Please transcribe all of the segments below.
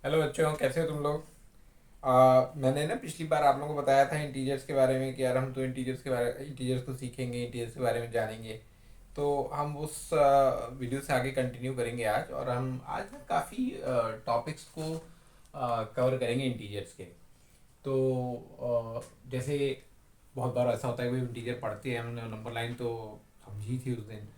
Hello बच्चों, कैसे हो तुम लोग। मैंने ना पिछली बार आप लोगों को बताया था इंटीजर्स के बारे में कि यार हम तो इंटीजर्स को सीखेंगे, इंटीजर्स के बारे में जानेंगे। तो हम उस वीडियो से आगे कंटिन्यू करेंगे आज, और हम आज ना काफ़ी टॉपिक्स को कवर करेंगे इंटीजर्स के। तो जैसे बहुत बार ऐसा होता है कि इंटीजर पढ़ते हैं, हमने नंबर लाइन तो समझी थी उस दिन।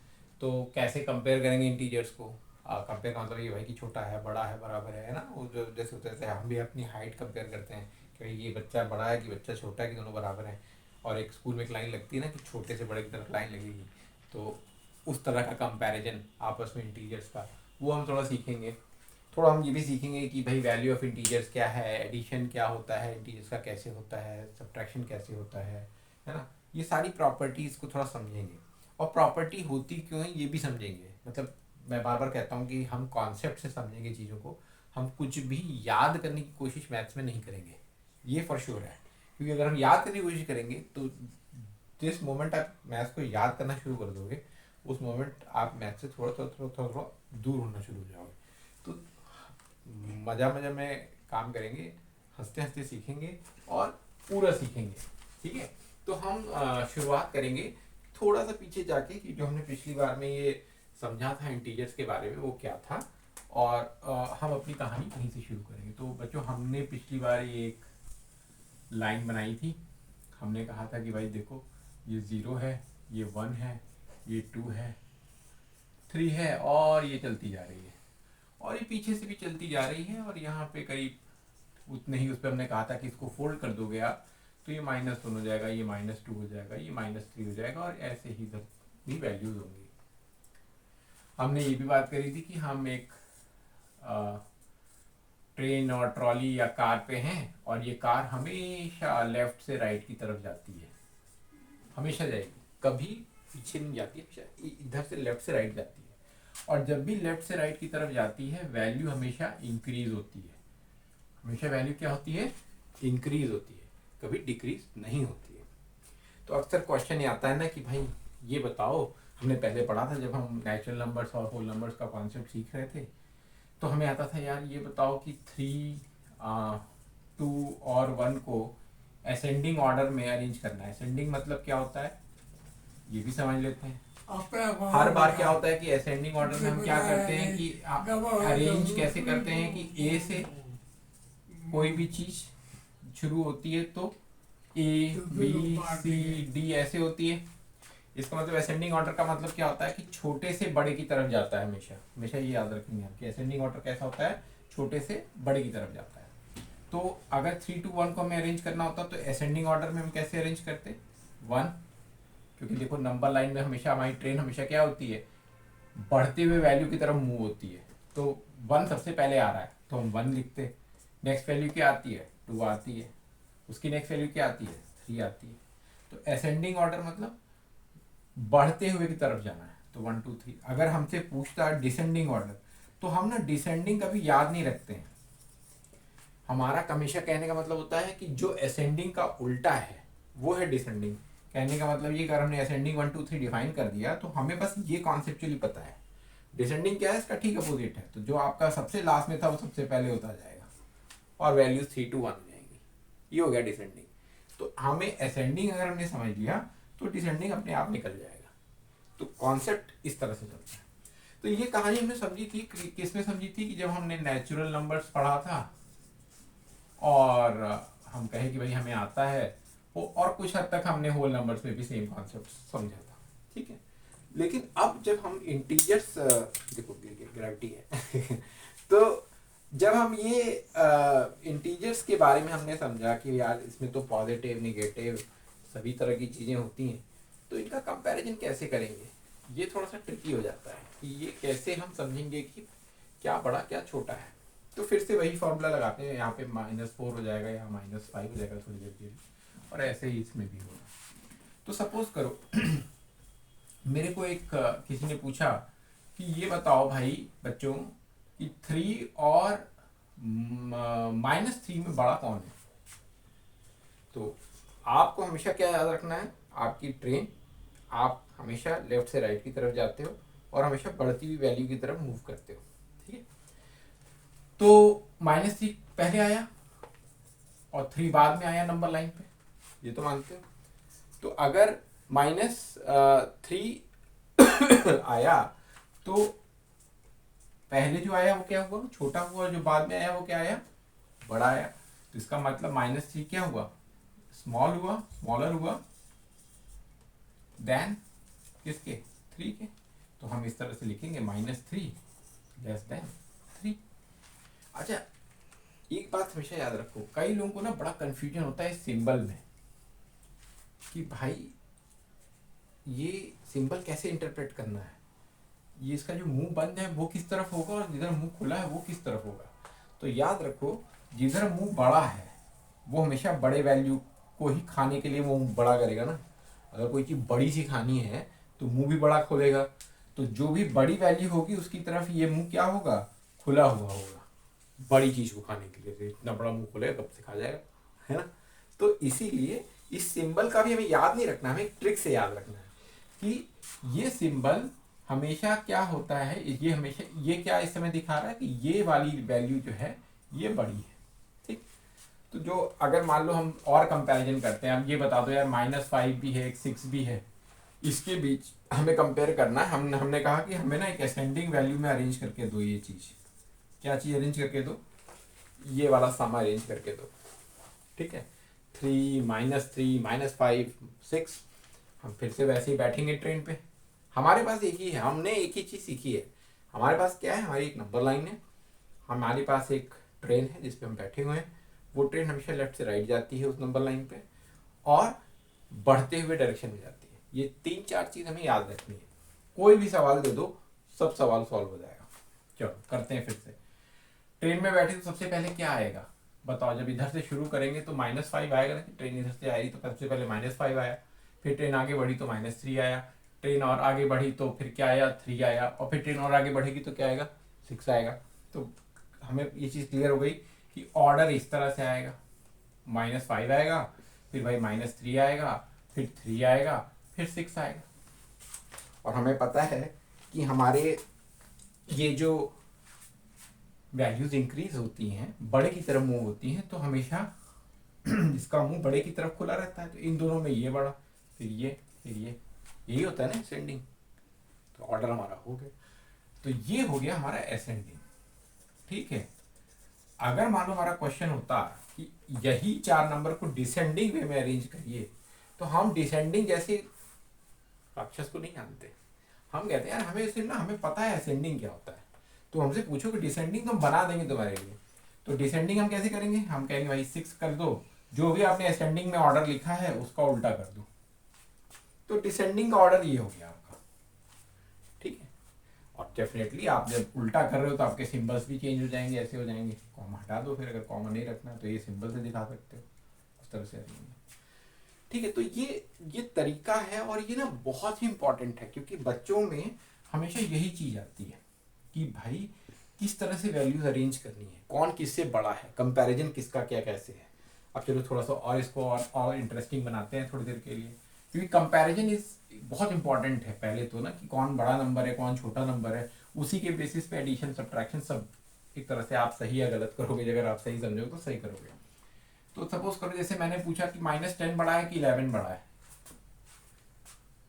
तो कैसे कंपेयर करेंगे इंटीजर्स को। कंपेयर का मतलब ये भाई कि छोटा है, बड़ा है, बराबर है ना। वो जो जैसे होता है जैसे हम भी अपनी हाइट कंपेयर करते हैं कि भाई ये बच्चा बड़ा है कि बच्चा छोटा है, कि दोनों बराबर हैं। और एक स्कूल में एक लाइन लगती है ना कि छोटे से बड़े की तरफ लाइन लगेगी। तो उस तरह का कंपैरिजन आपस में इंटीजर्स का, वो हम थोड़ा सीखेंगे। थोड़ा हम ये भी सीखेंगे कि भाई वैल्यू ऑफ इंटीजर्स क्या है, एडिशन क्या होता है इंटीजर्स का, कैसे होता है सब्ट्रैक्शन कैसे होता है ना। ये सारी प्रॉपर्टीज़ को थोड़ा समझेंगे। और प्रॉपर्टी होती क्यों है ये भी समझेंगे। मतलब मैं बार बार कहता हूँ कि हम कॉन्सेप्ट से समझेंगे चीज़ों को। हम कुछ भी याद करने की कोशिश मैथ्स में नहीं करेंगे, ये फॉर श्योर है। क्योंकि अगर हम याद करने की कोशिश करेंगे तो जिस मोमेंट आप मैथ्स को याद करना शुरू कर दोगे, उस मोमेंट आप मैथ्स से थोड़ा थोड़ा थोड़ा थोड़ा थोड़ा दूर होना शुरू हो जाओगे। तो मज़ा मज़ा में काम करेंगे, हंसते हंसते सीखेंगे और पूरा सीखेंगे। ठीक है। तो हम शुरुआत करेंगे थोड़ा सा पीछे जाके कि जो हमने पिछली बार में ये समझा था इंटीजर्स के बारे में वो क्या था। और हम अपनी कहानी कहीं से शुरू करेंगे। तो बच्चों, हमने पिछली बार ये एक लाइन बनाई थी। हमने कहा था कि भाई देखो, ये ज़ीरो है, ये वन है, ये टू है, थ्री है, और ये चलती जा रही है। और ये पीछे से भी चलती जा रही है, और यहाँ पे करीब उतने ही उस पर हमने कहा था कि इसको फोल्ड कर दोगे आप तो ये -1 हो जाएगा, ये -2 हो जाएगा, ये -3 हो जाएगा, और ऐसे ही इधर भी वैल्यूज होंगी। हमने ये भी बात करी थी कि हम एक ट्रेन और ट्रॉली या कार पे हैं, और ये कार हमेशा लेफ्ट से राइट की तरफ जाती है, हमेशा जाएगी, कभी पीछे नहीं जाती, हमेशा इधर से लेफ्ट से राइट जाती है। और जब भी लेफ्ट से राइट की तरफ जाती है वैल्यू हमेशा इंक्रीज होती है। हमेशा वैल्यू क्या होती है, इंक्रीज होती है, कभी डिक्रीज नहीं होती है। तो अक्सर क्वेश्चन ये आता है ना कि भाई ये बताओ, हमने पहले पढ़ा था जब हम नेचुरल नंबर्स और होल नंबर्स का कॉन्सेप्ट सीख रहे थे, तो हमें आता था यार ये बताओ कि 3, 2 और 1 को असेंडिंग ऑर्डर में अरेंज करना है। असेंडिंग मतलब क्या होता है ये भी समझ लेते हैं। हर बार क्या होता है कि असेंडिंग ऑर्डर में हम क्या करते हैं कि अरेंज कैसे करते हैं कि ए से कोई भी चीज शुरू होती है तो A B C D ऐसे होती है। इसका मतलब असेंडिंग ऑर्डर का मतलब क्या होता है कि छोटे से बड़े की तरफ जाता है। हमेशा हमेशा ये याद रखेंगे हम कि असेंडिंग ऑर्डर कैसा होता है, छोटे से बड़े की तरफ जाता है। तो अगर 3 to 1 को हमें अरेंज करना होता तो असेंडिंग ऑर्डर में हम कैसे अरेंज करते, 1। क्योंकि देखो नंबर लाइन में हमेशा हमारी ट्रेन हमेशा क्या होती है, बढ़ते हुए वैल्यू की तरफ मूव होती है। तो 1 सबसे पहले आ रहा है तो हम 1 लिखते। नेक्स्ट वैल्यू क्या आती है, 2 आती है। उसकी नेक्स्ट वैल्यू क्या आती है, 3 आती है। तो असेंडिंग ऑर्डर मतलब बढ़ते हुए की तरफ जाना है, तो 1 2 3। अगर हमसे पूछता है डिसेंडिंग ऑर्डर, तो हम ना डिसेंडिंग कभी याद नहीं रखते हैं। हमारा हमेशा कहने का मतलब होता है कि जो असेंडिंग का उल्टा है वो है डिसेंडिंग। कहने का मतलब ये, अगर हमने असेंडिंग 1 2 3 डिफाइन कर दिया तो हमें बस ये कॉन्सेप्चुअली पता है। डिसेंडिंग क्या है, इसका ठीक अपोजिट है। तो जो आपका सबसे लास्ट में था वो सबसे पहले होता जाएगा, और वैल्यूज 3 to 1 हो जाएंगी। ये हो गया डिसेंडिंग। तो हमें असेंडिंग अगर हमने समझ लिया तो डिसेंडिंग अपने आप निकल जाएगा। तो कॉन्सेप्ट इस तरह से चलता है। तो ये कहानी हमने समझी थी, किसमें समझी थी कि जब हमने नेचुरल नंबर्स पढ़ा था, और हम कहे कि भाई हमें आता है वो, और कुछ हद तक हमने होल नंबर्स में भी सेम कॉन्सेप्ट समझा था। ठीक है। लेकिन अब जब हम इंटीजर्स, देखो ग्रेविटी है तो जब हम ये इंटीजर्स के बारे में हमने समझा कि यार इसमें तो पॉजिटिव निगेटिव सभी तरह की चीज़ें होती हैं, तो इनका कंपैरिजन कैसे करेंगे, ये थोड़ा सा ट्रिकी हो जाता है कि ये कैसे हम समझेंगे कि क्या बड़ा क्या छोटा है। तो फिर से वही फॉर्मूला लगाते हैं, यहाँ पे -4 हो जाएगा, यहाँ -5 हो जाएगा थोड़ी देर के लिए, और ऐसे ही इसमें भी होगा। तो सपोज करो मेरे को एक किसी ने पूछा कि ये बताओ भाई बच्चों कि 3 और -3 में बड़ा कौन है। तो आपको हमेशा क्या याद रखना है, आपकी ट्रेन, आप हमेशा लेफ्ट से राइट की तरफ जाते हो और हमेशा बढ़ती हुई वैल्यू की तरफ मूव करते हो। ठीक है। तो -3 पहले आया और 3 बाद में आया नंबर लाइन पे, ये तो मानते हो। तो अगर -3 आया तो पहले जो आया वो क्या हुआ, छोटा हुआ, जो बाद में आया वो क्या आया, बड़ा आया। तो इसका मतलब -3 क्या हुआ, स्मॉल हुआ, स्मॉलर हुआ देन किसके, 3 के। तो हम इस तरह से लिखेंगे -3 लेस देन 3। अच्छा, एक बात हमेशा याद रखो, कई लोगों को ना बड़ा कंफ्यूजन होता है इस सिंबल में कि भाई ये सिंबल कैसे इंटरप्रेट करना है, ये इसका जो मुंह बंद है वो किस तरफ होगा और जिधर मुंह खुला है वो किस तरफ होगा। तो याद रखो, जिधर मुंह बड़ा है वो हमेशा बड़े वैल्यू को ही खाने के लिए वो मुंह बड़ा करेगा ना। अगर कोई चीज़ बड़ी सी खानी है तो मुंह भी बड़ा खोलेगा, तो जो भी बड़ी वैल्यू होगी उसकी तरफ ये मुंह क्या होगा, खुला हुआ होगा बड़ी चीज़ को खाने के लिए। तो इतना बड़ा मुंह खोलेगा कब से खा जाएगा, है ना। तो इसीलिए इस सिंबल का भी हमें याद नहीं रखना, हमें एक ट्रिक से याद रखना है कि ये सिंबल हमेशा क्या होता है, ये हमेशा ये क्या इस समय दिखा रहा है कि ये वाली वैल्यू जो है ये बड़ी है, ठीक। तो जो अगर मान लो हम और कंपैरिजन करते हैं, अब ये बता दो यार -5 भी है, 6 भी है, इसके बीच हमें कंपेयर करना है। हमने कहा कि हमें ना एक असेंडिंग वैल्यू में अरेंज करके दो, ये चीज़, क्या चीज़ अरेंज करके दो, ये वाला सम अरेंज करके दो, ठीक है। 3 -3 -5 6, हम फिर से वैसे ही बैठेंगे ट्रेन पे। हमारे पास एक ही है, हमने एक ही चीज़ सीखी है। हमारे पास क्या है, हमारी एक नंबर लाइन है, हमारे पास एक ट्रेन है जिस पे हम बैठे हुए हैं, वो ट्रेन हमेशा लेफ्ट से राइट जाती है उस नंबर लाइन पे और बढ़ते हुए डायरेक्शन में जाती है। ये 3-4 चीज़ हमें याद रखनी है। कोई भी सवाल दे दो, सब सवाल सॉल्व हो जाएगा। चलो करते हैं फिर से। ट्रेन में बैठे तो सबसे पहले क्या आएगा बताओ, जब इधर से शुरू करेंगे तो -5 आएगा ना, ट्रेन इधर से आई तो सबसे पहले -5 आया, फिर ट्रेन आगे बढ़ी तो -3 आया, ट्रेन और आगे बढ़ी तो फिर क्या आया, 3 आया, और फिर ट्रेन और आगे बढ़ेगी तो क्या आएगा, 6 आएगा। तो हमें ये चीज़ क्लियर हो गई कि ऑर्डर इस तरह से आएगा, -5 आएगा, फिर भाई -3 आएगा, फिर 3 आएगा, फिर 6 आएगा। और हमें पता है कि हमारे ये जो वैल्यूज इंक्रीज होती हैं, बड़े की तरफ मूव होती हैं, तो हमेशा इसका मुंह बड़े की तरफ खुला रहता है। तो इन दोनों में ये बड़ा, फिर ये, फिर ये, यही होता है ना असेंडिंग। तो ऑर्डर हमारा हो गया। तो ये हो गया हमारा असेंडिंग, ठीक है। अगर मान लो हमारा क्वेश्चन होता कि यही 4 नंबर को डिसेंडिंग वे में अरेंज करिए, तो हम डिसेंडिंग जैसे राक्षस को नहीं जानते, हम कहते हैं यार हमें सिर्फ ना, हमें पता है असेंडिंग क्या होता है। तो हमसे पूछो कि डिसेंडिंग तो हम बना देंगे तुम्हारे लिए। तो डिसेंडिंग हम कैसे करेंगे, हम कहेंगे भाई 6 कर दो, जो भी आपने असेंडिंग में ऑर्डर लिखा है उसका उल्टा कर दो। तो डिसेंडिंग का ऑर्डर ये हो गया आपका, ठीक है। और डेफिनेटली आप जब उल्टा कर रहे हो तो आपके सिंबल्स भी चेंज हो जाएंगे, ऐसे हो जाएंगे। कॉमा हटा दो, फिर अगर कॉमा नहीं रखना तो ये सिंबल से दिखा सकते हो, उस तरह से, ठीक है। तो ये तरीका है और ये ना बहुत ही इंपॉर्टेंट है, क्योंकि बच्चों में हमेशा यही चीज आती है कि भाई किस तरह से वैल्यूज अरेंज करनी है, कौन किससे बड़ा है, कंपैरिजन किसका क्या कैसे है। अब चलो थोड़ा सा और इसको और इंटरेस्टिंग बनाते हैं थोड़ी देर के लिए, क्योंकि कंपैरिजन इज बहुत इंपॉर्टेंट है। पहले तो ना कि कौन बड़ा नंबर है, कौन छोटा नंबर है, उसी के बेसिस पे एडिशन सब्ट्रैक्शन सब एक तरह से आप सही या गलत करोगे। अगर आप सही समझोगे तो सही करोगे। तो सपोज करो जैसे मैंने पूछा कि -10 बड़ा है कि 11 बड़ा है,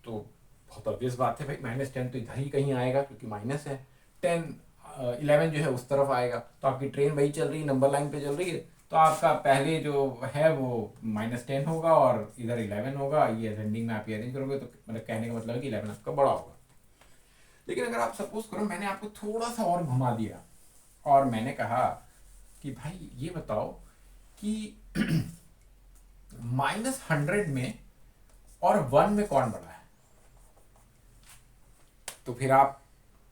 तो बहुत ऑब्वियस बात है भाई -10 तो इधर ही कहीं आएगा, क्योंकि माइनस है। 11 जो है उस तरफ आएगा। तो आपकी ट्रेन वही चल रही है, नंबर लाइन पे चल रही है, तो आपका पहले जो है वो -10 होगा और इधर 11 होगा। ये असेंडिंग में आप ये अरेंज करोगे तो मतलब कहने का मतलब है कि 11 आपका बड़ा होगा। लेकिन अगर आप सपोज करो मैंने आपको थोड़ा सा और घुमा दिया और मैंने कहा कि भाई ये बताओ कि -100 में और 1 में कौन बड़ा है, तो फिर आप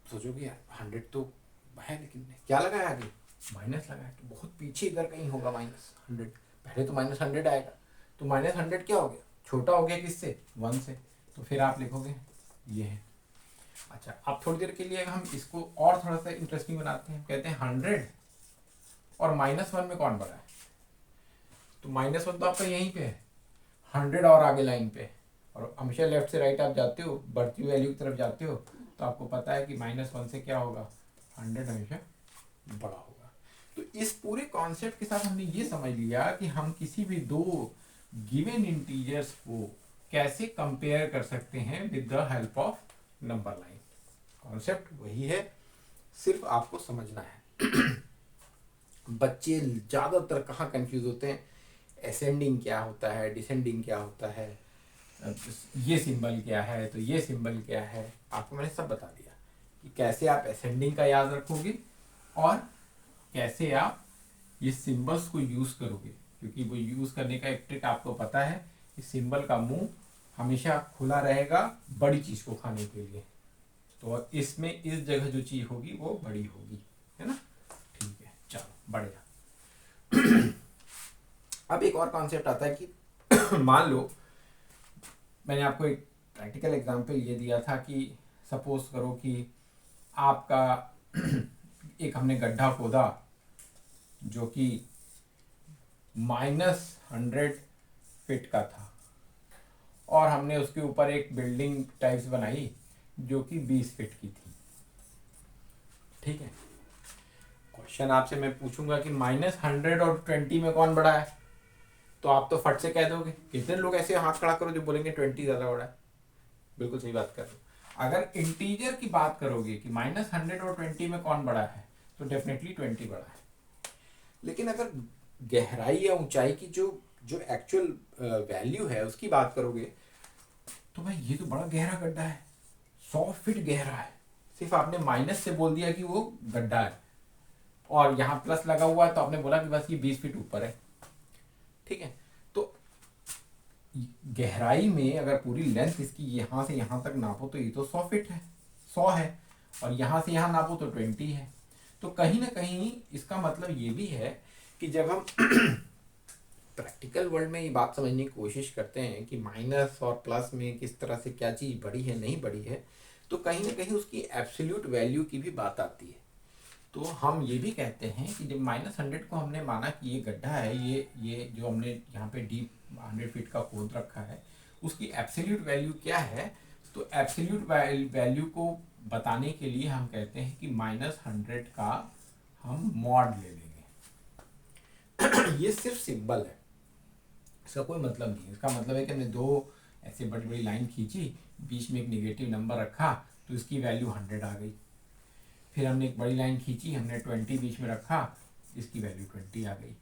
सोचोगे यार 100 तो है, लेकिन क्या लगाया आगे, माइनस लगाया, तो बहुत पीछे इधर कहीं होगा -100। पहले तो -100 आएगा, तो -100 क्या हो गया, छोटा हो गया किससे, 1 से। तो फिर आप लिखोगे ये है। अच्छा, अब थोड़ी देर के लिए हम इसको और थोड़ा सा इंटरेस्टिंग बनाते हैं, कहते हैं 100 और -1 में कौन बड़ा है। तो -1 तो आपका यहीं पे है, 100 और आगे लाइन पे, और हमेशा लेफ्ट से राइट आप जाते हो, बढ़ती हुई वैल्यू की तरफ जाते हो, तो आपको पता है कि -1 से क्या होगा, 100 हमेशा बड़ा होगा। तो इस पूरे कॉन्सेप्ट के साथ हमने ये समझ लिया कि हम किसी भी दो गिवन इंटीजर्स को कैसे कंपेयर कर सकते हैं with the help of number line. Concept वही है, सिर्फ आपको समझना है। बच्चे ज्यादातर कहाँ कंफ्यूज होते हैं, असेंडिंग क्या होता है, डिसेंडिंग क्या होता है, ये सिंबल क्या है, तो ये सिंबल क्या है। आपको मैंने सब बता दिया कि कैसे आप असेंडिंग का याद रखोगे और कैसे आप ये सिंबल्स को यूज करोगे, क्योंकि वो यूज करने का एक ट्रिक आपको पता है कि सिंबल का मुंह हमेशा खुला रहेगा बड़ी चीज को खाने के लिए, तो इसमें इस जगह जो चीज होगी वो बड़ी होगी, है ना। ठीक है, चलो बढ़िया। अब एक और कॉन्सेप्ट आता है कि मान लो मैंने आपको एक प्रैक्टिकल एग्जांपल ये दिया था कि सपोज करो कि आपका एक हमने गड्ढा खोदा जो कि -100 फीट का था और हमने उसके ऊपर एक बिल्डिंग टाइप्स बनाई जो कि 20 फीट की थी। ठीक है, क्वेश्चन आपसे मैं पूछूंगा कि -100 और 20 में कौन बड़ा है, तो आप तो फट से कह दोगे। कितने लोग ऐसे हाथ खड़ा करो जो बोलेंगे 20 ज्यादा बड़ा है। बिल्कुल सही बात कर रहे हो। अगर इंटीजर की बात करोगे कि -100 और 20 में कौन बड़ा है, तो डेफिनेटली 20 बड़ा है। लेकिन अगर गहराई या ऊंचाई की जो जो एक्चुअल वैल्यू है उसकी बात करोगे, तो भाई ये तो बड़ा गहरा गड्ढा है, 100 फीट गहरा है। सिर्फ आपने माइनस से बोल दिया कि वो गड्ढा है और यहाँ प्लस लगा हुआ है, तो आपने बोला कि बस ये 20 फीट ऊपर है। ठीक है, तो गहराई में अगर पूरी लेंथ इसकी यहाँ से यहाँ तक नापो तो ये तो 100 फीट है, 100 है, और यहाँ से यहाँ नापो तो 20 है। तो कहीं ना कहीं इसका मतलब ये भी है कि जब हम प्रैक्टिकल वर्ल्ड में ये बात समझने की कोशिश करते हैं कि माइनस और प्लस में किस तरह से क्या चीज़ बड़ी है नहीं बड़ी है, तो कहीं ना कहीं उसकी एब्सोल्यूट वैल्यू की भी बात आती है। तो हम ये भी कहते हैं कि जब -100 को हमने माना कि ये गड्ढा है, ये जो हमने यहाँ पे डीप 100 फीट का खोद रखा है, उसकी एब्सोल्यूट वैल्यू क्या है, तो एब्सोल्यूट वैल्यू को बताने के लिए हम कहते हैं कि -100 का हम मॉड ले लेंगे। ये सिर्फ सिंबल है, इसका कोई मतलब नहीं। इसका मतलब है कि हमने दो ऐसे बड़ी बड़ी लाइन खींची, बीच में एक नेगेटिव नंबर रखा तो इसकी वैल्यू 100 आ गई। फिर हमने एक बड़ी लाइन खींची, हमने 20 बीच में रखा, इसकी वैल्यू 20 आ गई।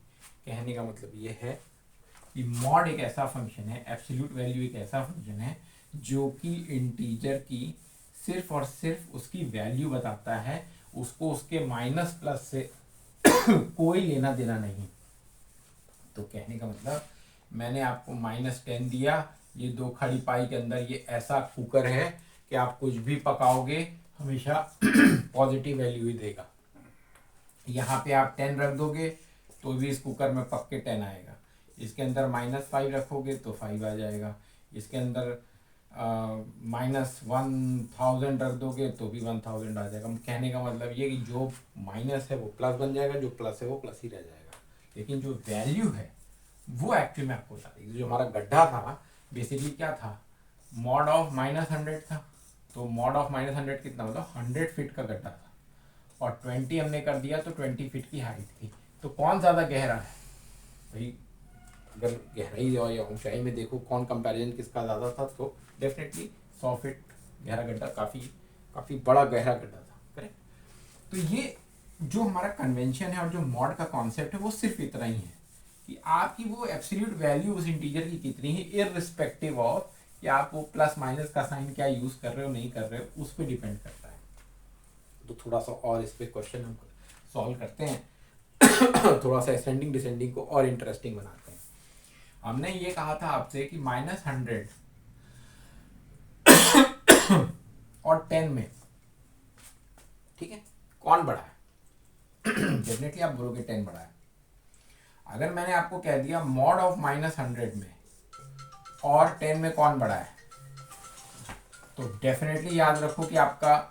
कहने का मतलब ये है कि मॉड एक ऐसा फंक्शन है, एब्सोल्यूट वैल्यू एक ऐसा फंक्शन है जो कि इंटीजर की सिर्फ और सिर्फ उसकी वैल्यू बताता है, उसको उसके माइनस प्लस से कोई लेना देना नहीं। तो कहने का मतलब मैंने आपको -10 दिया, ये 2 खड़ी पाई के अंदर ये ऐसा कुकर है कि आप कुछ भी पकाओगे हमेशा पॉजिटिव वैल्यू ही देगा। यहाँ पे आप 10 रख दोगे तो भी इस कुकर में पक के 10 आएगा। इसके अंदर -5 रखोगे तो 5 आ जाएगा। इसके अंदर -1000 रख दोगे तो भी 1000 आ जाएगा। कहने का मतलब ये कि जो माइनस है वो प्लस बन जाएगा, जो प्लस है वो प्लस ही रह जाएगा। लेकिन जो वैल्यू है वो एक्चुअली में आपको बता देगी। जो हमारा गड्ढा था बेसिकली क्या था, मॉड ऑफ -100 था, तो मॉड ऑफ -100 कितना, मतलब 100 फीट का गड्ढा था और 20 हमने कर दिया तो 20 फीट की हाइट थी। तो कौन ज़्यादा गहरा है भाई, अगर गहराई और या ऊंचाई में देखो कौन कंपैरिजन किसका ज़्यादा था, तो डेफिनेटली 100 फीट गहरा गड्ढा काफ़ी बड़ा गहरा गड्ढा था। करेक्ट। तो ये जो हमारा कन्वेंशन है और जो मॉड का कॉन्सेप्ट है वो सिर्फ इतना ही है कि आपकी वो एब्सोल्यूट वैल्यू उस इंटीजर की कितनी है, इररिस्पेक्टिव ऑफ कि आप वो प्लस माइनस का साइन क्या यूज कर रहे हो नहीं कर रहे हो, उस पर डिपेंड करता है। तो थोड़ा सा और इस पे क्वेश्चन हम सॉल्व करते हैं थोड़ा सा असेंडिंग डिसेंडिंग को और इंटरेस्टिंग बनाते हैं। हमने ये कहा था आपसे कि -100 और 10 में, ठीक है, कौन बड़ा है? डेफिनेटली आप बोलोगे 10 बड़ा है। अगर मैंने आपको कह दिया मॉड ऑफ -100 में और 10 में कौन बड़ा है, तो डेफिनेटली याद रखो कि आपका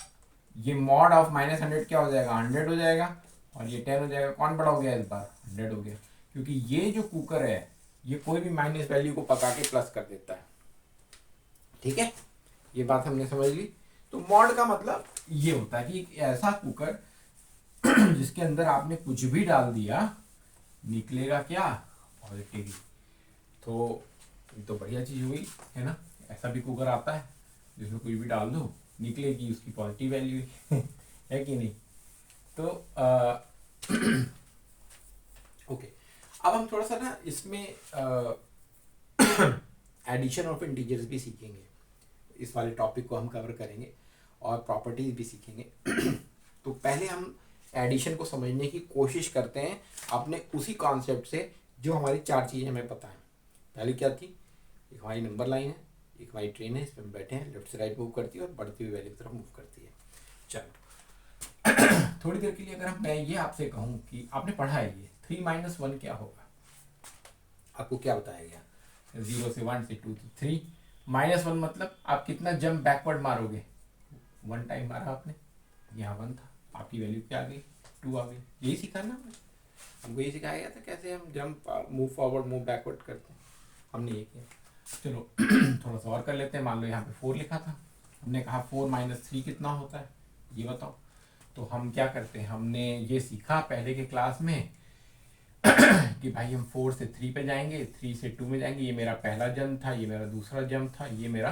ये मॉड ऑफ -100 क्या हो जाएगा, 100 हो जाएगा और ये 10 हो जाएगा। कौन बड़ा हो गया इस बार, 100 हो गया, क्योंकि ये जो कुकर है ये कोई भी माइनस वैल्यू को पका के प्लस कर देता है। ठीक है, ये बात हमने समझ ली। तो मॉड का मतलब ये होता है कि एक ऐसा कुकर जिसके अंदर आपने कुछ भी डाल दिया निकलेगा क्या, पॉजिटिव ही। तो ये तो बढ़िया चीज हुई है ना। ऐसा भी कुकर आता है जिसमें कुछ भी डाल दो निकलेगी उसकी पॉजिटिव वैल्यू है कि नहीं। तो ओके, अब हम थोड़ा सा ना इसमें एडिशन ऑफ इंटीजर्स भी सीखेंगे। इस वाले टॉपिक को हम कवर करेंगे और प्रॉपर्टीज भी सीखेंगे। तो पहले हम एडिशन को समझने की कोशिश करते हैं अपने उसी कॉन्सेप्ट से जो हमारी चार चीज़ें हमें पता है। पहले क्या थी, एक हमारी नंबर लाइन है, एक हमारी ट्रेन है, इस पर हम बैठे हैं, लेफ्ट से राइट मूव करती है और बढ़ती हुई वैल्यू की तरफ मूव करती है। चलो थोड़ी देर के लिए अगर मैं ये आपसे कहूँ कि आपने पढ़ा है ये 3 - 1 क्या होगा, आपको क्या बताया गया, 0 से 1 से 2 से 3 -1 मतलब आप कितना जंप बैकवर्ड मारोगे, 1 टाइम मारा आपने, यहाँ 1 था, आपकी वैल्यू क्या आ गई, 2 आ गई। यही सीखा ना हमको यही सिखाया गया था कैसे हम jump move forward move backward करते हैं, हमने ये किया। चलो थोड़ा सा और कर लेते हैं। मान लो यहाँ पे 4 लिखा था, हमने कहा 4 - 3 कितना होता है ये बताओ। तो हम क्या करते हैं, हमने ये सीखा पहले के क्लास में कि भाई हम 4 से 3 पे जाएंगे, 3 से 2 में जाएंगे। ये मेरा पहला जंप था, ये मेरा दूसरा जंप था, ये मेरा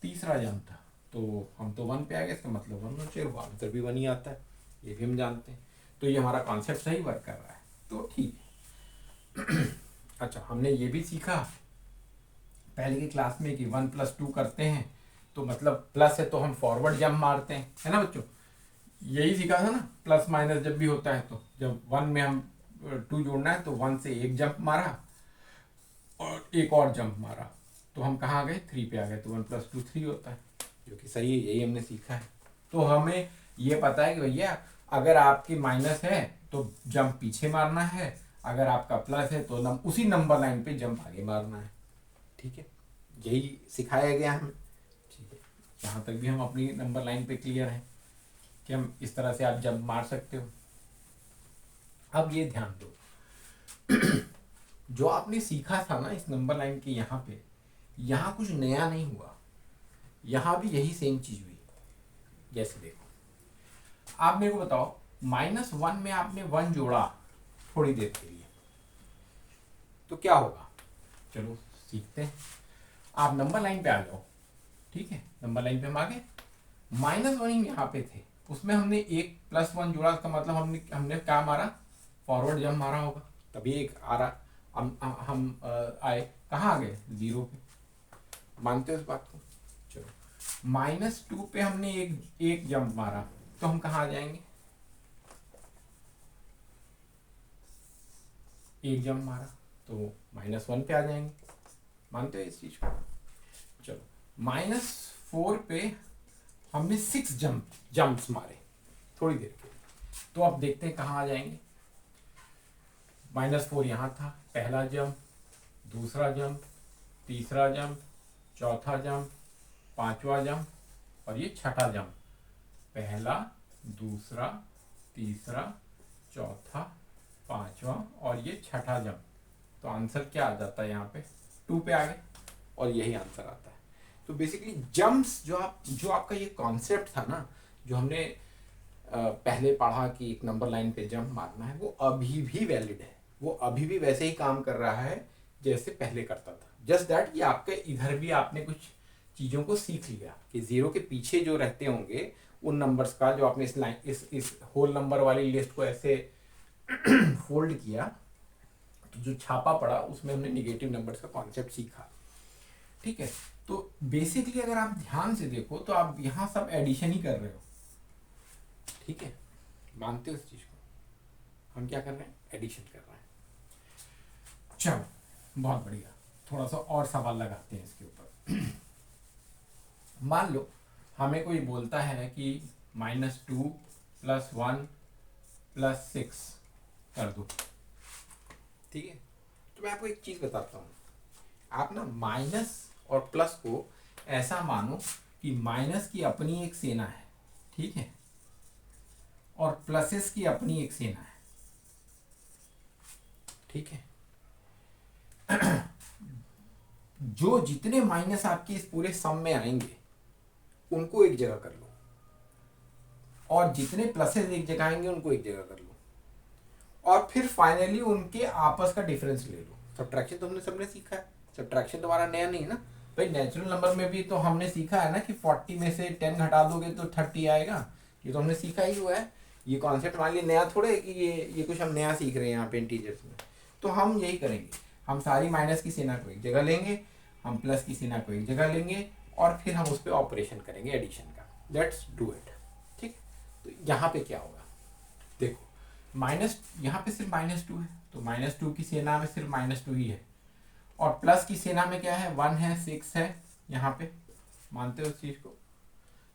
तीसरा जंप था। तो हम तो 1 पे आ गए, इसका मतलब 1 और 0 आंसर भी 1 ही आता है, ये भी हम जानते हैं। तो ये हमारा कॉन्सेप्ट सही वर्क कर रहा है, तो ठीक है। अच्छा, हमने ये भी सीखा पहले की क्लास में कि 1 + 2 करते हैं तो मतलब प्लस है तो हम फॉरवर्ड जंप मारते हैं, है ना बच्चों। यही सीखा था ना, प्लस माइनस जब भी होता है तो जब 1 में हम 2 जोड़ना है तो 1 से एक जंप मारा और एक और जंप मारा, तो हम कहाँ गए, 3 पे आ गए। तो 1 + 2 3 होता है, जो कि सही है, यही हमने सीखा है। तो हमें ये पता है कि भैया अगर आपकी माइनस है तो जंप पीछे मारना है, अगर आपका प्लस है तो उसी नंबर लाइन पे जंप आगे मारना है। ठीक है, यही सिखाया गया हमें। ठीक है, यहाँ तक भी हम अपनी नंबर लाइन पे क्लियर हैं कि हम इस तरह से आप जंप मार सकते हो। अब ये ध्यान दो, जो आपने सीखा था ना इस नंबर लाइन के यहाँ पे, यहाँ कुछ नया नहीं हुआ, यहाँ भी यही सेम चीज हुई। जैसे देखो, आप मेरे को बताओ, -1 में आपने 1 जोड़ा थोड़ी देर के लिए, तो क्या होगा, चलो सीखते हैं। आप नंबर लाइन पे आ जाओ, ठीक है, नंबर लाइन पे हम आ गए, -1 ही यहाँ पे थे, उसमें हमने एक +1 जोड़ा, उसका मतलब हमने क्या मारा, फॉरवर्ड जंप मारा होगा, तभी एक आ रहा। हम आए कहाँ आ गए, 0 पे। मानते हो इस बात को। चलो -2 पे हमने एक जंप मारा, तो हम कहाँ आ जाएंगे, एक जंप मारा तो -1 पे आ जाएंगे। मानते हो इस चीज को। चलो -4 पे हमने 6 जंप्स मारे थोड़ी देर के, तो अब देखते हैं कहाँ आ जाएंगे। -4 यहाँ था, पहला जंप, दूसरा जंप, तीसरा जंप, चौथा जंप, पांचवा जंप और ये छठा जंप। पहला, दूसरा, तीसरा, चौथा, पांचवा और ये छठा जंप। तो आंसर क्या आ जाता है, यहाँ पे 2 पे आ गए और यही आंसर आता है। तो बेसिकली जंप्स जो आपका ये कॉन्सेप्ट था ना, जो हमने पहले पढ़ा कि एक नंबर लाइन पे जंप मारना है, वो अभी भी वैलिड है, वो अभी भी वैसे ही काम कर रहा है जैसे पहले करता था। जस्ट दैट ये आपके इधर भी आपने कुछ चीज़ों को सीख लिया कि 0 के पीछे जो रहते होंगे उन नंबर्स का, जो आपने इस होल नंबर वाली लिस्ट को ऐसे फोल्ड किया तो जो छापा पड़ा उसमें हमने निगेटिव नंबर्स का कॉन्सेप्ट सीखा। ठीक है, तो बेसिकली अगर आप ध्यान से देखो तो आप यहाँ सब एडिशन ही कर रहे हो। ठीक है, मानते हो इस चीज को, हम क्या कर रहे हैं, एडिशन कर रहे हैं। चलो बहुत बढ़िया, थोड़ा सा और सवाल लगाते हैं इसके ऊपर। मान लो हमें कोई बोलता है कि -2 + 1 + 6 कर दो। ठीक है, तो मैं आपको एक चीज बताता हूँ, आप ना माइनस और प्लस को ऐसा मानो कि माइनस की अपनी एक सेना है, ठीक है, और प्लसेस की अपनी एक सेना है। ठीक है, जो जितने माइनस आपके इस पूरे सम में आएंगे उनको एक जगह कर लो और जितने प्लसेस एक जगह आएंगे उनको एक जगह कर लो, और फिर फाइनली उनके आपस का डिफरेंस ले लो। सब्ट्रैक्शन तो हमने सबने सीखा है, सब्ट्रैक्शन तुम्हारा नया नहीं ना भाई। नेचुरल नंबर में भी तो हमने सीखा है ना कि 40 में से 10 घटा दोगे तो 30 आएगा, ये तो हमने सीखा ही हुआ है। ये कॉन्सेप्ट हमारे लिए नया थोड़ा है कि ये कुछ हम नया सीख रहे हैं यहाँ पे इंटीजर्स में। तो हम यही करेंगे, हम सारी माइनस की सेना को एक जगह लेंगे, हम प्लस की सेना को एक जगह लेंगे, और फिर हम उस पर ऑपरेशन करेंगे एडिशन का। Let's do it. ठीक, तो यहाँ पे क्या होगा देखो, माइनस यहाँ पे सिर्फ -2 है, तो -2 की सेना में सिर्फ -2 ही है, और प्लस की सेना में क्या है, 1 है, 6 है, यहाँ पे मानते हो उस चीज को।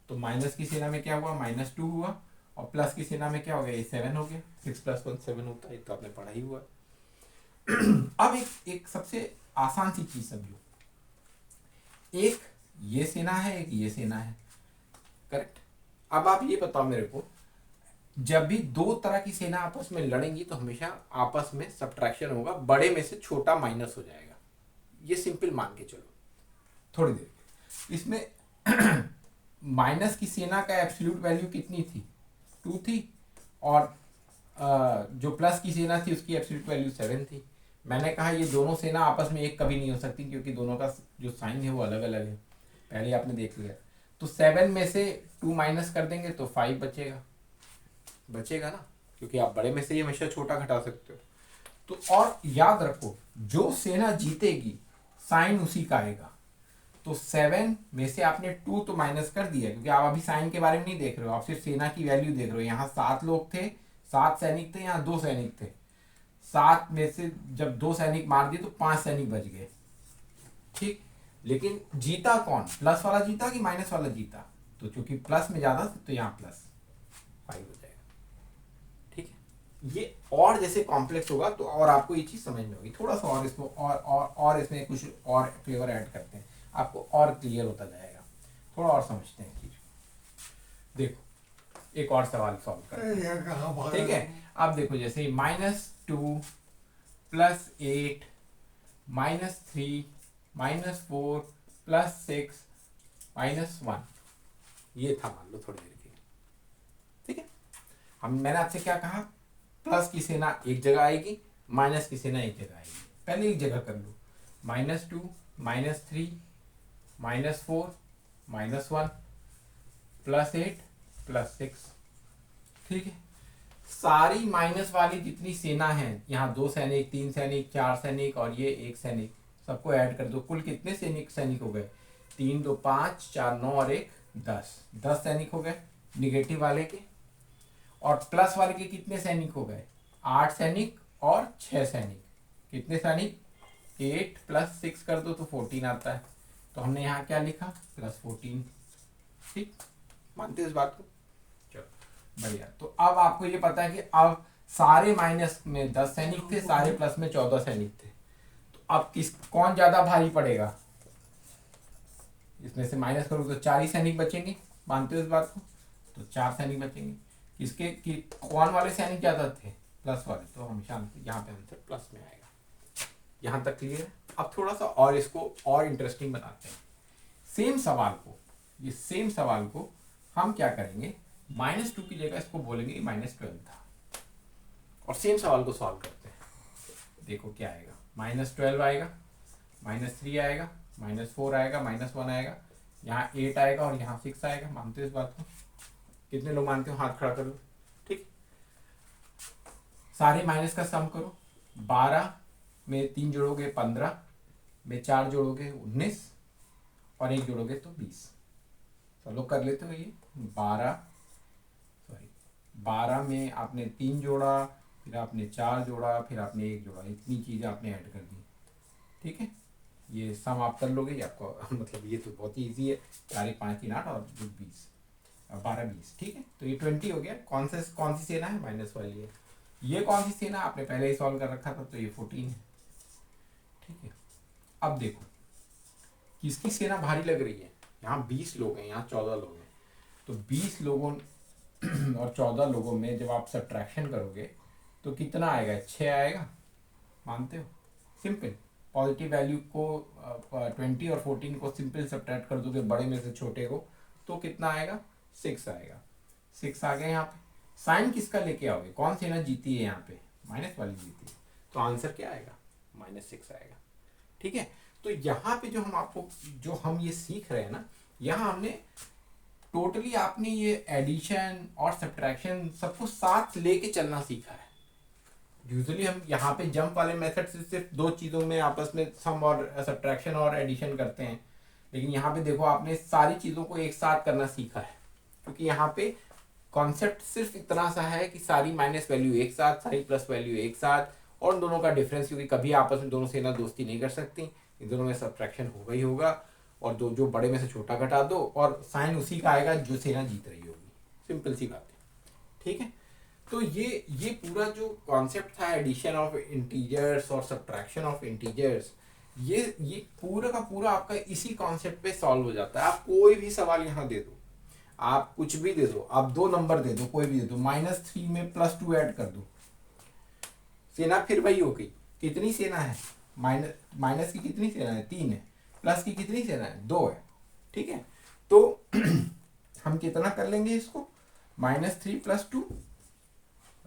तो माइनस की सेना में क्या हुआ, -2 हुआ, और प्लस की सेना में क्या हो गया, ये 7 हो गया। 6 + 1 7 होता है, तो आपने पढ़ा ही हुआ। अब एक सबसे आसान सी चीज समझो, एक ये सेना है, एक ये सेना है, करेक्ट। अब आप ये बताओ मेरे को, जब भी दो तरह की सेना आपस में लड़ेंगी तो हमेशा आपस में सब्ट्रैक्शन होगा, बड़े में से छोटा माइनस हो जाएगा। ये सिंपल मान के चलो थोड़ी देर। इसमें माइनस की सेना का एब्सोल्यूट वैल्यू कितनी थी, 2 थी, और जो प्लस की सेना थी उसकी एब्सोल्यूट वैल्यू 7 थी। मैंने कहा ये दोनों सेना आपस में एक कभी नहीं हो सकती, क्योंकि दोनों का जो साइन है वो अलग अलग है, पहले आपने देख लिया। तो 7 में से 2 माइनस कर देंगे तो 5 बचेगा ना, क्योंकि आप बड़े में से ही हमेशा छोटा घटा सकते हो। तो और याद रखो, जो सेना जीतेगी साइन उसी का आएगा। तो 7 में से आपने 2 तो माइनस कर दिया, क्योंकि आप अभी साइन के बारे में नहीं देख रहे हो, आप सिर्फ सेना की वैल्यू देख रहे हो। यहाँ 7 लोग थे, 7 सैनिक थे, यहाँ 2 सैनिक थे। 7 में से जब 2 सैनिक मार दिए तो 5 सैनिक बच गए, ठीक। लेकिन जीता कौन, प्लस वाला जीता कि माइनस वाला जीता? तो चूंकि प्लस में ज्यादा था तो यहाँ +5 हो जाएगा, ठीक है। ये और जैसे कॉम्प्लेक्स होगा तो और आपको ये चीज समझ में होगी, थोड़ा सा और इसको और इसमें कुछ और फ्लेवर ऐड करते हैं, आपको और क्लियर होता जाएगा। थोड़ा और समझते हैं चीज। देखो एक और सवाल सॉल्व करते हैं, ठीक है। अब देखो जैसे -2 +8 -3 -4 +6 -1, ये था मान लो थोड़ी देर के लिए, ठीक है। मैंने आपसे क्या कहा, प्लस की सेना एक जगह आएगी, माइनस की सेना एक जगह आएगी। पहले एक जगह कर लो, -2 -3 -4 -1 +8 +6, ठीक है। सारी माइनस वाली जितनी सेना है, यहाँ 2 सैनिक, 3 सैनिक, 4 सैनिक और ये 1 सैनिक, सबको ऐड कर दो। कुल कितने सैनिक हो गए, 3 2 5 4 9 और 1 10 सैनिक हो गए निगेटिव वाले के। और प्लस वाले के कितने सैनिक हो गए, 8 सैनिक और 6 सैनिक। कितने सैनिक, 8 + 6 कर दो तो 14 आता है। तो हमने यहाँ क्या लिखा, +14, ठीक। मानते हो इस बात को? चलो बढ़िया। तो अब आपको ये पता है कि अब सारे माइनस में 10 सैनिक थे, सारे प्लस में 14 सैनिक थे। तो अब कौन ज्यादा भारी पड़ेगा, इसमें से माइनस करो तो 4 ही सैनिक बचेंगे। मानते हो इस बात को? तो 4 सैनिक बचेंगे। किसके कौन वाले सैनिक ज्यादा थे, प्लस वाले। तो हमेशा यहाँ पे आंसर प्लस में आएगा। यहाँ तक क्लियर है? अब थोड़ा सा और इसको और इंटरेस्टिंग बनाते हैं। सेम सवाल को हम क्या करेंगे, -2 की जगह इसको बोलेंगे -12 था, और सेम सवाल को सॉल्व करते हैं। देखो क्या आएगा, -12 आएगा, -3 आएगा, -4 आएगा, -1 आएगा, यहाँ 8 आएगा और यहाँ 6 आएगा। मानते हो इस बात को? कितने लोग मानते हो, हाथ खड़ा कर लो, ठीक। सारे माइनस का सम करो, 12 में 3 जोड़ोगे 15, में 4 जोड़ोगे 19, और 1 जोड़ोगे तो 20। चलो कर लेते हो ये। 12 में आपने 3 जोड़ा, फिर आपने 4 जोड़ा, फिर आपने 1 जोड़ा, इतनी चीज़ें आपने ऐड कर दी, ठीक है। ये सम आप कर लोगे, आपको मतलब ये तो बहुत ही ईजी है, 4 5 3 8 और 20, 12 20, ठीक है। तो ये 20 हो गया। कौन सी सेना है, माइनस वाली है। ये कौन सी सेना, आपने पहले ही सॉल्व कर रखा था, तो ये 14 है, ठीक है। अब देखो किसकी सेना भारी लग रही है, यहाँ 20 लोग हैं, यहाँ 14 लोग हैं। तो 20 लोगों और 14 लोगों में जब आप सब्ट्रैक्शन करोगे तो कितना आएगा, 6 आएगा। मानते हो? सिंपल पॉजिटिव वैल्यू को 20 और 14 को सिंपल सब्ट्रैक्ट कर दोगे बड़े में से छोटे को, तो कितना आएगा, 6 आएगा। 6 आ गया यहाँ पे। साइन किसका लेके आओगे, कौन सी ना जीती है यहाँ पे, माइनस वाली जीती है, तो आंसर क्या आएगा, -6 आएगा। ठीक है, तो यहाँ पे जो हम ये सीख रहे हैं ना, यहाँ हमने टोटली आपने ये एडिशन और सब्ट्रैक्शन सबको साथ लेके चलना सीखा है। यूजुअली हम यहाँ पे जंप वाले मेथड से सिर्फ दो चीज़ों में आपस में सम और सब्ट्रैक्शन और एडिशन करते हैं, लेकिन यहाँ पे देखो आपने सारी चीज़ों को एक साथ करना सीखा है, क्योंकि यहाँ पे कॉन्सेप्ट सिर्फ इतना सा है कि सारी माइनस वैल्यू एक साथ, सारी प्लस वैल्यू एक साथ, और उन दोनों का डिफरेंस, क्योंकि कभी आपस में दोनों सेना दोस्ती नहीं कर सकती, इन दोनों में सब्ट्रैक्शन होगा ही होगा, और दो जो बड़े में से छोटा घटा दो और साइन उसी का आएगा जो सेना जीत रही होगी। सिंपल सी बात है। ठीक है, तो ये पूरा जो कॉन्सेप्ट था एडिशन ऑफ इंटीजर्स और सब्ट्रैक्शन ऑफ इंटीजर्स, ये पूरा का पूरा आपका इसी कॉन्सेप्ट पे सॉल्व हो जाता है। आप कोई भी सवाल यहाँ दे दो, आप कुछ भी दे दो, आप 2 नंबर दे दो, कोई भी दे दो, -3 में +2 ऐड कर दो, सेना फिर वही हो गई। कितनी सेना है, माइनस की कितनी सेना है, 3 है, प्लस की कितनी सेना है, 2 है। ठीक है, तो हम कितना कर लेंगे इसको, -3 + 2,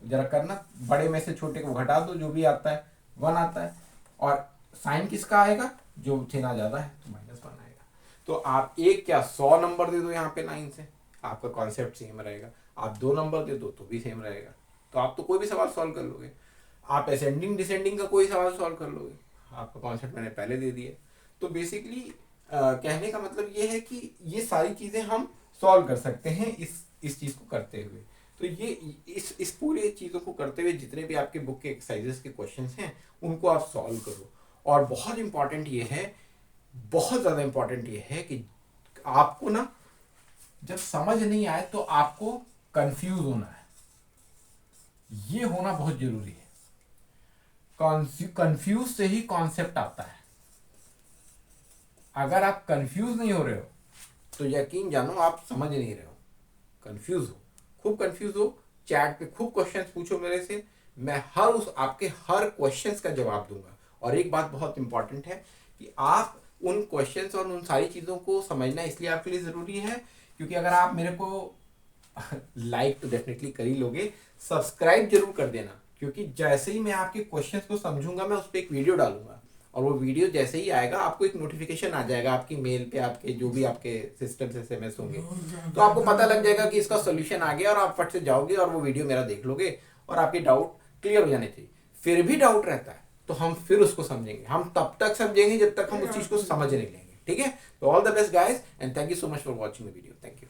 जरा करना, बड़े में से छोटे को घटा दो, जो भी आता है 1 आता है, और साइन किसका आएगा, जो सेना ज्यादा है तो -1 आएगा। तो आप एक क्या 100 नंबर दे दो यहाँ पे 9 से, आपका कॉन्सेप्ट सेम रहेगा। आप 2 नंबर दे दो तो भी सेम रहेगा, तो आप तो कोई भी सवाल सॉल्व कर लोगे। आप असेंडिंग डिसेंडिंग का कोई सवाल सॉल्व कर लोगे, आपका कॉन्सेप्ट मैंने पहले दे दिया। तो बेसिकली कहने का मतलब ये है कि ये सारी चीज़ें हम सॉल्व कर सकते हैं इस चीज़ को करते हुए। तो ये इस पूरे चीज़ों को करते हुए जितने भी आपके बुक के एक्सरसाइजेस के क्वेश्चंस हैं उनको आप सॉल्व करो। और बहुत इंपॉर्टेंट ये है, बहुत ज़्यादा इंपॉर्टेंट ये है कि आपको ना जब समझ नहीं आए तो आपको कंफ्यूज होना है, ये होना बहुत जरूरी है। कंफ्यूज से ही कॉन्सेप्ट आता है। अगर आप कंफ्यूज नहीं हो रहे हो तो यकीन जानो आप समझ नहीं रहे हो। कंफ्यूज हो, खूब कंफ्यूज हो, चैट पे खूब क्वेश्चंस पूछो मेरे से, मैं आपके हर क्वेश्चंस का जवाब दूंगा। और एक बात बहुत इंपॉर्टेंट है कि आप उन क्वेश्चंस और उन सारी चीज़ों को समझना इसलिए आपके लिए ज़रूरी है क्योंकि अगर आप मेरे को लाइक तो डेफिनेटली कर ही लोगे, सब्सक्राइब जरूर कर देना, क्योंकि जैसे ही मैं आपके क्वेश्चंस को समझूंगा मैं उस पर एक वीडियो डालूंगा, और वो वीडियो जैसे ही आएगा आपको एक नोटिफिकेशन आ जाएगा आपकी मेल पे, आपके जो भी आपके सिस्टम से SMS होंगे, तो आपको पता लग जाएगा कि इसका सोल्यूशन आ गया और आप फट से जाओगे और वो वीडियो मेरा देख लोगे और आपके डाउट क्लियर हो जाने चाहिए। फिर भी डाउट रहता है तो हम फिर उसको समझेंगे, हम तब तक समझेंगे जब तक हम उस चीज को समझ नहीं लेंगे। ठीक है, तो all the best guys and thank you so much for watching the video. Thank you.